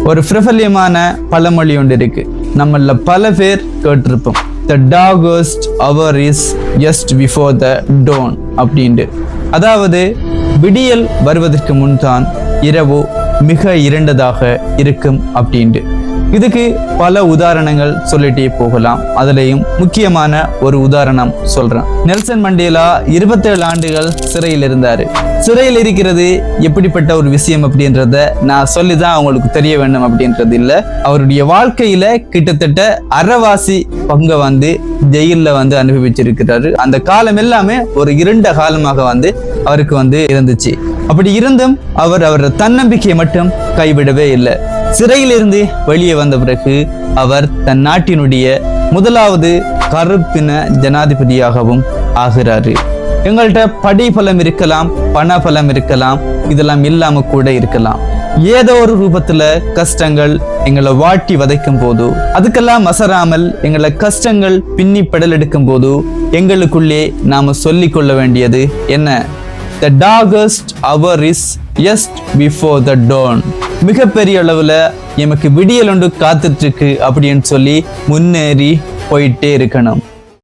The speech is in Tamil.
ஒரு பிரபல்யமான பழமொழி ஒன்று இருக்கு, நம்மள பல பேர் கேட்டிருப்போம். The darkest hour is just before the dawn அப்படின்ட்டு. அதாவது விடியல் வருவதற்கு முன்தான் இரவு மிக இருண்டதாக இருக்கும் அப்படின்ட்டு. இதுக்கு பல உதாரணங்கள் சொல்லிட்டே போகலாம். அதுலயும் முக்கியமான ஒரு உதாரணம் சொல்றேன். நெல்சன் மண்டேலா 27 ஆண்டுகள் சிறையில் இருந்தாரு. சிறையில் இருக்கிறது எப்படிப்பட்ட ஒரு விஷயம் அப்படின்றத நான் சொல்லிதான் அவங்களுக்கு தெரிய வேண்டும் அப்படின்றது இல்ல. அவருடைய வாழ்க்கையில கிட்டத்தட்ட அரைவாசி பங்கை ஜெயில அனுபவிச்சிருக்கிறாரு. அந்த காலம் எல்லாமே ஒரு இருண்ட காலமாக அவருக்கு இருந்துச்சு. அப்படி இருந்தும் அவர் தன்னம்பிக்கையை மட்டும் கைவிடவே இல்லை. சிறையிலிருந்து வெளியே வந்த பிறகு அவர் தன் நாட்டினுடைய முதலாவது கருப்பின ஜனாதிபதியாகவும் ஆகிறாரு. எங்கள்கிட்ட படிபலம் இருக்கலாம், பணபலம் இருக்கலாம், இதெல்லாம் இல்லாம கூட இருக்கலாம். ஏதோ ஒரு ரூபத்துல கஷ்டங்கள் எங்களை வாட்டி வதைக்கும் போது, அதுக்கெல்லாம் மசராமல் எங்களை கஷ்டங்கள் பின்னி பெடல் எடுக்கும் போது எங்களுக்குள்ளே நாம சொல்லிக் கொள்ள வேண்டியது என்ன? The darkest hour is just before the dawn. மிகப்பெரிய அளவுல எமக்கு விடியல் ஒன்று காத்துட்டு இருக்கு அப்படின்னு சொல்லி முன்னேறி போயிட்டே இருக்கணும்.